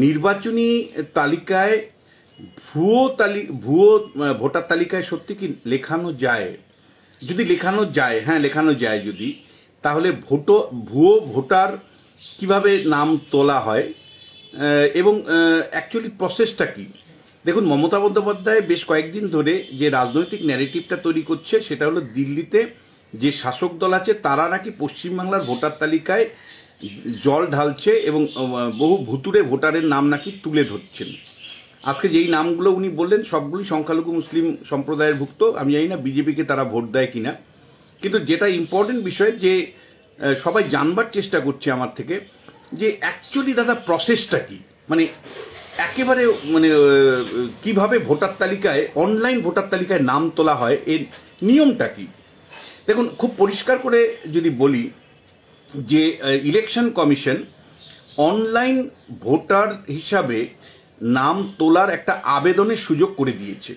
নির্বাচনী তালিকায় ভুয়ো ভোটার তালিকায় সত্যি কি লেখানো যায়? যদি লেখানো যায়, হ্যাঁ লেখানো যায় যদি, তাহলে ভুয়ো ভোটার কিভাবে নাম তোলা হয় এবং অ্যাকচুয়ালি প্রসেসটা কি? দেখুন, মমতা বন্দ্যোপাধ্যায় বেশ কয়েকদিন ধরে যে রাজনৈতিক ন্যারেটিভটা তৈরি করছে সেটা হলো দিল্লিতে যে শাসক দল আছে তারা নাকি পশ্চিমবাংলার ভোটার তালিকায় জল ঢালছে এবং বহু ভুতুড়ে ভোটারের নাম নাকি তুলে ধরছেন। আজকে যেই নামগুলো উনি বললেন সবগুলি সংখ্যালঘু মুসলিম সম্প্রদায়ের ভুক্ত। আমি জানি না বিজেপিকে তারা ভোট দেয় কিনা, কিন্তু যেটা ইম্পর্টেন্ট বিষয় যে সবাই জানবার চেষ্টা করছে আমার থেকে যে অ্যাকচুয়ালি দাদা প্রসেসটা কি, মানে একেবারে মানে কিভাবে ভোটার তালিকায় অনলাইন ভোটার তালিকায় নাম তোলা হয়, এর নিয়মটা কি? দেখুন, খুব পরিষ্কার করে যদি বলি যে ইলেকশন কমিশন অনলাইন ভোটার হিসাবে নাম তোলার একটা আবেদনের সুযোগ করে দিয়েছে।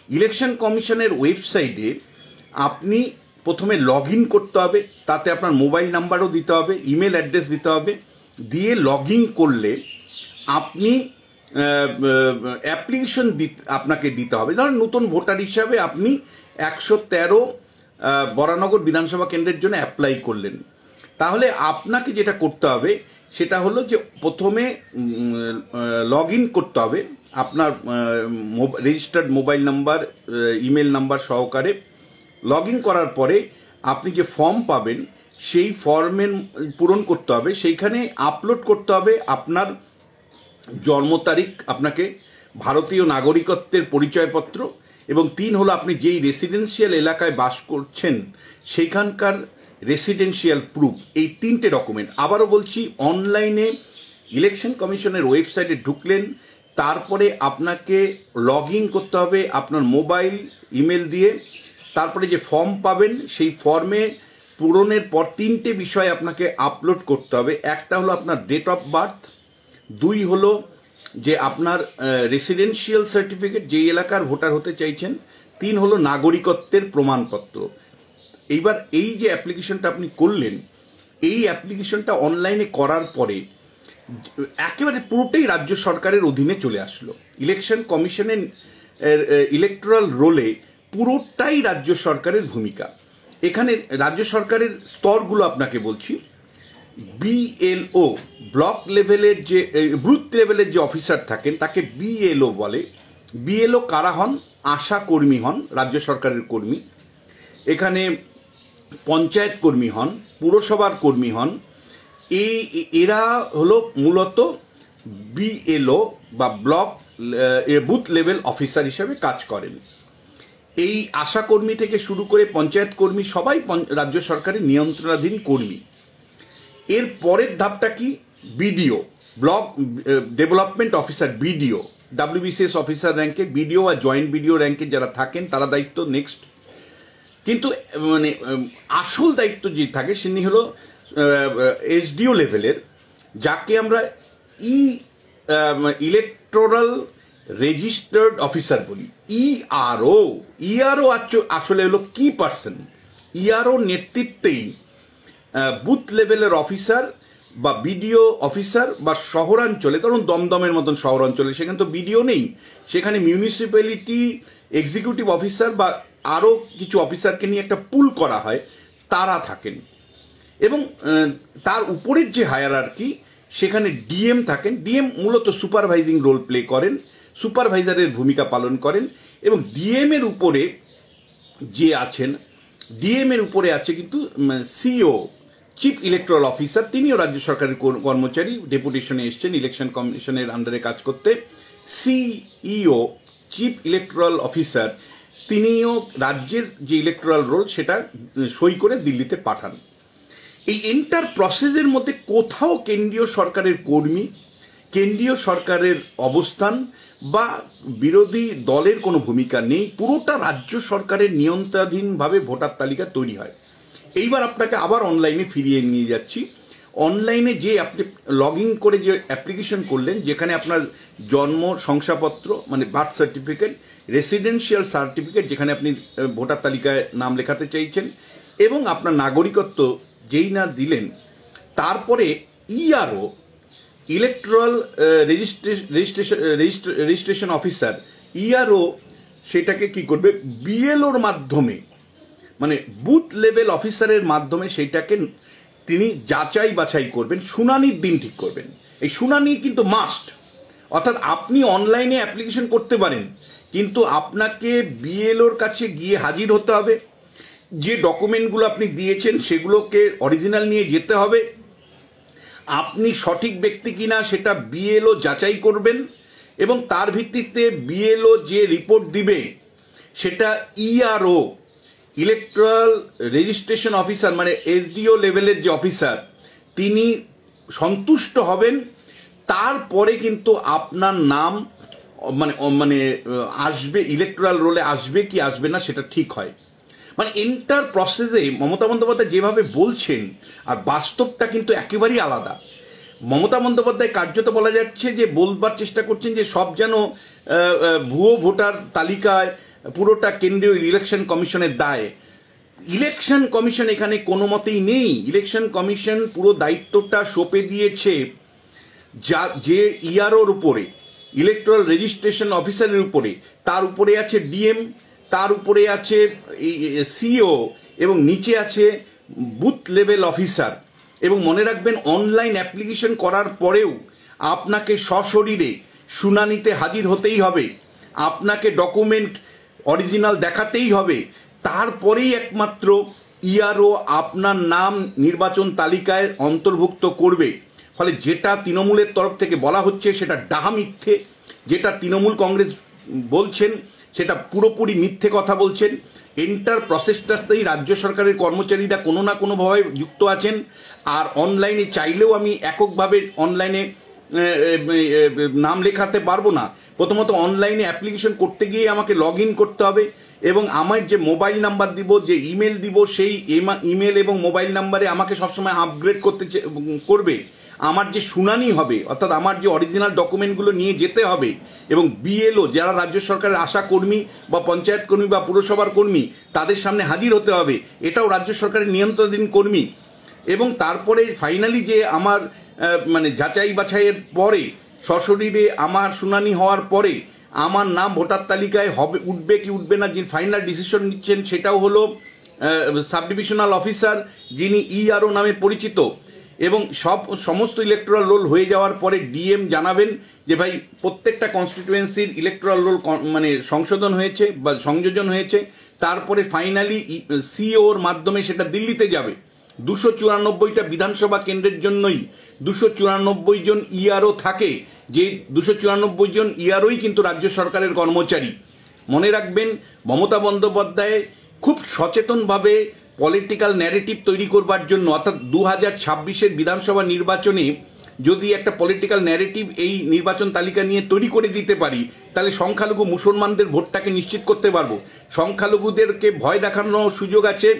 ইলেকশন কমিশনের ওয়েবসাইটে আপনি প্রথমে লগ ইন করতে হবে, তাতে আপনার মোবাইল নাম্বারও দিতে হবে, ইমেল অ্যাড্রেস দিতে হবে, দিয়ে লগ ইন করলে আপনি অ্যাপ্লিকেশন আপনাকে দিতে হবে। ধরুন নতুন ভোটার হিসাবে আপনি 113 বরানগর বিধানসভা কেন্দ্রের জন্য অ্যাপ্লাই করলেন, তাহলে আপনাকে যেটা করতে হবে সেটা হলো যে প্রথমে লগ ইন করতে হবে আপনার registered mobile number, email number সহকারে। লগ ইন করার পরে আপনি যে ফর্ম পাবেন সেই ফর্মের পূরণ করতে হবে, সেইখানে আপলোড করতে হবে আপনার জন্ম তারিখ, আপনাকে ভারতীয় নাগরিকত্বের পরিচয়পত্র, এবং 3 হলো আপনি যেই রেসিডেন্সিয়াল এলাকায় বাস করছেন সেইখানকার রেসিডেন্সিয়াল প্রুফ। এই 3টে ডকুমেন্ট, আবারও বলছি, অনলাইনে ইলেকশন কমিশনের ওয়েবসাইটে ঢুকলেন, তারপরে আপনাকে লগ ইন করতে হবে আপনার মোবাইল ইমেল দিয়ে, তারপরে যে ফর্ম পাবেন সেই ফর্মে পূরণের পর 3টে বিষয় আপনাকে আপলোড করতে হবে। একটা হলো আপনার ডেট অফ বার্থ, 2 হলো যে আপনার রেসিডেন্সিয়াল সার্টিফিকেট, যেই এলাকার ভোটার হতে চাইছেন, 3 হলো নাগরিকত্বের প্রমাণপত্র। এইবার এই যে অ্যাপ্লিকেশনটা আপনি করলেন, এই অ্যাপ্লিকেশনটা অনলাইনে করার পরে একেবারে পুরোটাই রাজ্য সরকারের অধীনে চলে আসলো। ইলেকশন কমিশনের ইলেকটোরাল রোলে পুরোটাই রাজ্য সরকারের ভূমিকা। এখানে রাজ্য সরকারের স্তরগুলো আপনাকে বলছি। বিএলও, ব্লক লেভেলের যে বুথ লেভেলের যে অফিসার থাকেন তাকে বিএলও বলে। বিএলও কারা হন? আশা কর্মী হন, রাজ্য সরকারের কর্মী। এখানে পঞ্চায়েত কর্মী হন, পুরসভার কর্মী হন। এরা হলো মূলত বিএলও বা ব্লক বুথ লেভেল অফিসার হিসেবে কাজ করেন। এই আশা কর্মী থেকে শুরু করে পঞ্চায়েত কর্মী সবাই রাজ্য সরকারের নিয়ন্ত্রণাধীন কর্মী। এর পরের ধাপটা কি? BDO, block development officer, BDO, WBCS officer র্যাঙ্কে বিডিও আর জয়েন্ট বিডিও র্যাঙ্কে যারা থাকেন তারা দায়িত্ব নেক্সট। কিন্তু মানে আসল দায়িত্ব যে থাকে সেটি হলো এসডিও লেভেলের, যাকে আমরা ইলেকটোরাল রেজিস্টার্ড অফিসার বলি, ইআরও। ইআরও আসলে হলো কি পার্সন। ইআরও নেতৃত্বেই বুথ লেভেলের অফিসার বা বিডিও অফিসার বা শহরাঞ্চলে, ধরুন দমদমের মতন শহরাঞ্চলে সেখানে তো বিডিও নেই, সেখানে মিউনিসিপ্যালিটি এক্সিকিউটিভ অফিসার বা আরও কিছু অফিসারকে নিয়ে একটা পুল করা হয়, তারা থাকেন। এবং তার উপরের যে হায়ারার্কি সেখানে ডিএম থাকেন। ডিএম মূলত সুপারভাইজিং রোল প্লে করেন, সুপারভাইজারের ভূমিকা পালন করেন। এবং ডিএমের উপরে যে আছেন, ডিএমের উপরে আছে কিন্তু সিও, চিফ ইলেকটোরাল অফিসার, তিনিও রাজ্য সরকারের কর্মচারী, ডেপুটেশনে এসছেন ইলেকশন কমিশনের আন্ডারে কাজ করতে। সিইও, চিফ ইলেকটোরাল অফিসার, তিনিও রাজ্যের যে ইলেকটোরাল রোল সেটা সই করে দিল্লিতে পাঠান। এই এন্টার প্রসেসের মধ্যে কোথাও কেন্দ্রীয় সরকারের কর্মী, কেন্দ্রীয় সরকারের অবস্থান বা বিরোধী দলের কোনো ভূমিকা নেই। পুরোটা রাজ্য সরকারের নিয়ন্ত্রণাধীনভাবে ভোটার তালিকা তৈরি হয়। এইবার আপনাকে আবার অনলাইনে ফিরিয়ে নিয়ে যাচ্ছি। অনলাইনে যে আপনি লগ ইন করে যে অ্যাপ্লিকেশন করলেন, যেখানে আপনার জন্ম শংসাপত্র মানে বার্থ সার্টিফিকেট, রেসিডেন্সিয়াল সার্টিফিকেট যেখানে আপনি ভোটার তালিকায় নাম লেখাতে চাইছেন, এবং আপনার নাগরিকত্ব যেই না দিলেন, তারপরে ERO electoral registration officer ERO সেটাকে কি করবে, বিএলওর মাধ্যমে, মানে বুথ লেভেল অফিসারের মাধ্যমে সেইটাকে তিনি যাচাই বাছাই করবেন, শুনানির দিন ঠিক করবেন। এই শুনানি কিন্তু মাস্ট, অর্থাৎ আপনি অনলাইনে অ্যাপ্লিকেশন করতে পারেন, কিন্তু আপনাকে বিএলওর কাছে গিয়ে হাজির হতে হবে, যে ডকুমেন্টগুলো আপনি দিয়েছেন সেগুলোকে অরিজিনাল নিয়ে যেতে হবে, আপনি সঠিক ব্যক্তি কিনা সেটা বিএলও যাচাই করবেন, এবং তার ভিত্তিতে বিএলও যে রিপোর্ট দিবে সেটা ইআরও, ইলেকট্রাল রেজিস্ট্রেশন অফিসার, মানে এসডিও লেভেলের যে অফিসার, তিনি সন্তুষ্ট হবেন। তারপরে কিন্তু আপনার নাম মানে আসবে, ইলেকট্রাল রোলে আসবে কি আসবে না সেটা ঠিক হয়। মানে এন্টার প্রসেসে মমতা বন্দ্যোপাধ্যায় যেভাবে বলছেন আর বাস্তবটা কিন্তু একেবারেই আলাদা। মমতা বন্দ্যোপাধ্যায় কার্যত বলা যাচ্ছে যে বলবার চেষ্টা করছেন যে সব যেন ভুয়ো ভোটার তালিকায় পুরোটা কেন্দ্রীয় ইলেকশন কমিশনের দায়। ইলেকশন কমিশন এখানে কোনো মতেই নেই। ইলেকশন কমিশন পুরো দায়িত্বটা সঁপে দিয়েছে যে ইআরওর উপরে, ইলেকট্রাল রেজিস্ট্রেশন অফিসারের উপরে, তার উপরে আছে ডিএম, তার উপরে আছে সিও, এবং নিচে আছে বুথ লেভেল অফিসার। এবং মনে রাখবেন, অনলাইন অ্যাপ্লিকেশন করার পরেও আপনাকে সশরীরে শুনানিতে হাজির হতেই হবে, আপনাকে ডকুমেন্ট অরিজিনাল দেখাতেই হবে, তারপরেই একমাত্র ইআরও আপনার নাম নির্বাচন তালিকায় অন্তর্ভুক্ত করবে। ফলে যেটা তৃণমূলের তরফ থেকে বলা হচ্ছে সেটা ডাহা মিথ্যে, যেটা তৃণমূল কংগ্রেস বলছেন সেটা পুরোপুরি মিথ্যে কথা বলছেন। এন্টার প্রসেসটাতেই রাজ্য সরকারের কর্মচারীরা কোনো না কোনোভাবে যুক্ত আছেন। আর অনলাইনে চাইলেও আমি এককভাবে অনলাইনে নাম লেখাতে পারবো না। প্রথমত অনলাইনে অ্যাপ্লিকেশন করতে গিয়ে আমাকে লগ ইন করতে হবে, এবং আমার যে মোবাইল নাম্বার দিব, যে ইমেল দিব, সেই ইমেল এবং মোবাইল নাম্বারে আমাকে সবসময় আপগ্রেড করবে। আমার যে শুনানি হবে, অর্থাৎ আমার যে অরিজিনাল ডকুমেন্টগুলো নিয়ে যেতে হবে, এবং বিএলও যারা রাজ্য সরকারের আশা কর্মী বা পঞ্চায়েত কর্মী বা পুরসভার কর্মী, তাদের সামনে হাজির হতে হবে, এটাও রাজ্য সরকারের নিয়ন্ত্রণাধীন কর্মী। এবং তারপরে ফাইনালি যে আমার মানে যাচাই বাছাইয়ের পরে সশরীরে আমার শুনানি হওয়ার পরে আমার নাম ভোটার তালিকায় হবে, উঠবে কি উঠবে না, যিনি ফাইনাল ডিসিশন নিচ্ছেন সেটাও হলো সাব ডিভিশনাল অফিসার, যিনি ইআরও নামে পরিচিত। এবং সমস্ত ইলেকট্রাল রোল হয়ে যাওয়ার পরে ডিএম জানাবেন যে ভাই প্রত্যেকটা কনস্টিটুয়েন্সির ইলেকট্রাল রোল মানে সংশোধন হয়েছে বা সংযোজন হয়েছে। তারপরে ফাইনালি সিওর মাধ্যমে সেটা দিল্লিতে যাবে। 294টা বিধানসভা কেন্দ্রের জন্যই 294 জন ইআরও থাকে, যে 294 জন ইআরওই কিন্তু রাজ্য সরকারের কর্মচারী। মনে রাখবেন, মমতা বন্দ্যোপাধ্যায় খুব সচেতনভাবে পলিটিক্যাল ন্যারেটিভ তৈরি করবার জন্য, অর্থাৎ 2026-এর বিধানসভা নির্বাচনে যদি একটা পলিটিক্যাল ন্যারেটিভ এই নির্বাচন তালিকা নিয়ে তৈরি করে দিতে পারি, তাহলে সংখ্যালঘু মুসলমানদের ভোটটাকে নিশ্চিত করতে পারবো। সংখ্যালঘুদেরকে ভয় দেখানোর সুযোগ আছে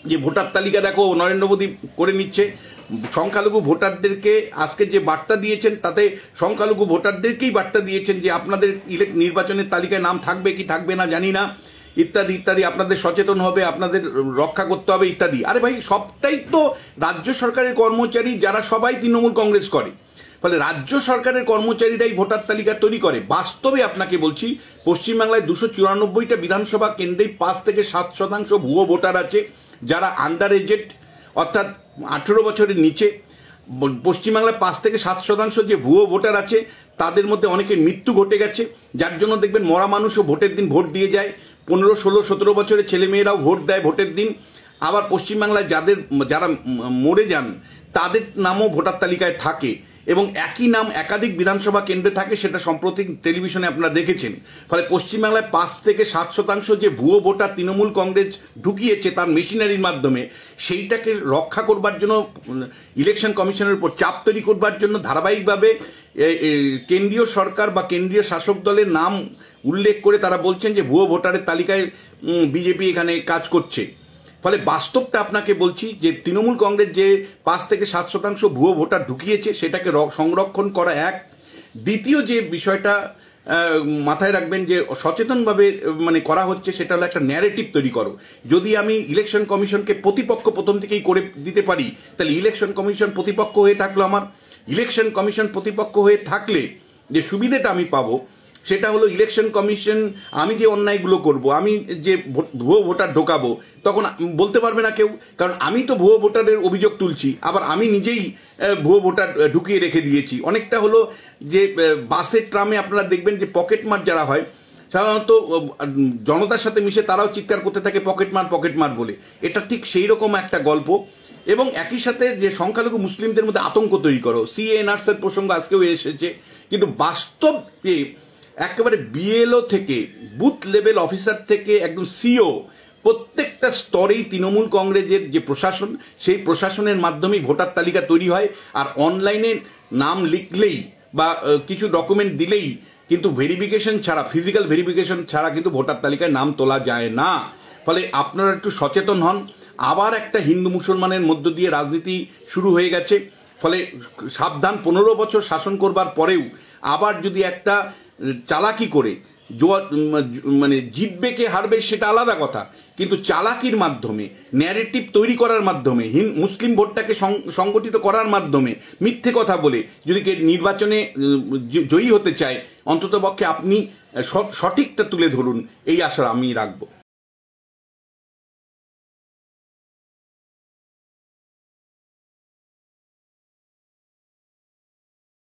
যে ভোটার তালিকা দেখো নরেন্দ্র মোদী করে নিচ্ছে। সংখ্যালঘু ভোটারদেরকে আজকে যে বার্তা দিয়েছেন, তাতে সংখ্যালঘু ভোটারদেরকেই বার্তা দিয়েছেন যে আপনাদের নির্বাচনের তালিকায় নাম থাকবে কি থাকবে না জানি না, ইত্যাদি ইত্যাদি, আপনাদের সচেতন হবে, আপনাদের রক্ষা করতে হবে ইত্যাদি। আরে ভাই, সবটাই তো রাজ্য সরকারের কর্মচারী, যারা সবাই তৃণমূল কংগ্রেস করে। ফলে রাজ্য সরকারের কর্মচারীরাই ভোটার তালিকা তৈরি করে। বাস্তবে আপনাকে বলছি, পশ্চিমবাংলায় 294টা বিধানসভা কেন্দ্রেই 5 থেকে 7% ভুয়ো ভোটার আছে, যারা আন্ডার এজেড, অর্থাৎ 18 বছরের নিচে। পশ্চিমবাংলায় 5 থেকে 7% যে ভুয়ো ভোটার আছে, তাদের মধ্যে অনেকের মৃত্যু ঘটে গেছে, যার জন্য দেখবেন মরা মানুষও ভোটের দিন ভোট দিয়ে যায়। 15, 16, 17 বছরের ছেলেমেয়েরাও ভোট দেয় ভোটের দিন। আবার পশ্চিমবাংলায় যারা মরে যান, তাদের নামও ভোটার তালিকায় থাকে, এবং একই নাম একাধিক বিধানসভা কেন্দ্রে থাকে, সেটা সম্প্রতি টেলিভিশনে আপনারা দেখেছেন। ফলে পশ্চিমবাংলায় 5 থেকে 7% যে ভুয়ো ভোটার তৃণমূল কংগ্রেস ঢুকিয়েছে তার মেশিনারির মাধ্যমে, সেইটাকে রক্ষা করবার জন্য, ইলেকশন কমিশনের উপর চাপ তৈরি করবার জন্য ধারাবাহিকভাবে কেন্দ্রীয় সরকার বা কেন্দ্রীয় শাসক দলের নাম উল্লেখ করে তারা বলছেন যে ভুয়ো ভোটারের তালিকায় বিজেপি এখানে কাজ করছে। ফলে বাস্তবটা আপনাকে বলছি যে তৃণমূল কংগ্রেস যে 5 থেকে 7% ভুয়ো ভোটার ঢুকিয়েছে, সেটাকে সংরক্ষণ করা এক। দ্বিতীয় যে বিষয়টা মাথায় রাখবেন, যে সচেতনভাবে মানে করা হচ্ছে, সেটা হলো একটা ন্যারেটিভ তৈরি করো। যদি আমি ইলেকশন কমিশনকে প্রতিপক্ষ প্রথম থেকেই করে দিতে পারি, তাহলে ইলেকশন কমিশন প্রতিপক্ষ হয়ে থাকলো আমার। ইলেকশন কমিশন প্রতিপক্ষ হয়ে থাকলে যে সুবিধাটা আমি পাবো সেটা হলো ইলেকশন কমিশন, আমি যে অন্যায়গুলো করব, আমি যে ভুয়ো ভোটার ঢোকাবো, তখন বলতে পারবে না কেউ, কারণ আমি তো ভুয়ো ভোটারের অভিযোগ তুলছি, আবার আমি নিজেই ভুয়ো ভোটার ঢুকিয়ে রেখে দিয়েছি। অনেকটা হলো যে বাসের ট্রামে আপনারা দেখবেন যে পকেটমার যারা হয় সাধারণত জনতার সাথে মিশে তারাও চিৎকার করতে থাকে পকেটমার বলে, এটা ঠিক সেই রকম একটা গল্প। এবং একই সাথে যে সংখ্যালঘু মুসলিমদের মধ্যে আতঙ্ক তৈরি করো, সিএনআরসের প্রসঙ্গ আজকেও এসেছে, কিন্তু বাস্তবে একেবারে বিএলও থেকে বুথ লেভেল অফিসার থেকে একদম সিও প্রত্যেকটা স্তরেই তৃণমূল কংগ্রেসের যে প্রশাসন, সেই প্রশাসনের মাধ্যমেই ভোটার তালিকা তৈরি হয়। আর অনলাইনে নাম লিখলেই বা কিছু ডকুমেন্ট দিলেই কিন্তু ভেরিফিকেশন ছাড়া, ফিজিক্যাল ভেরিফিকেশন ছাড়া কিন্তু ভোটার তালিকায় নাম তোলা যায় না। ফলে আপনারা একটু সচেতন হন। আবার একটা হিন্দু মুসলমানের মধ্য দিয়ে রাজনীতি শুরু হয়ে গেছে, ফলে সাবধান। 15 বছর শাসন করবার পরেও আবার যদি একটা চালাকি করে মানে জিতবে কে হারবে সেটা আলাদা কথা, কিন্তু চালাকির মাধ্যমে, ন্যারেটিভ তৈরি করার মাধ্যমে, মুসলিম ভোটটাকে সংগঠিত করার মাধ্যমে মিথ্যে কথা বলে যদি কে নির্বাচনে জয়ী হতে চায়, অন্ততপক্ষে আপনি সঠিকটা তুলে ধরুন, এই আশা আমি রাখবো।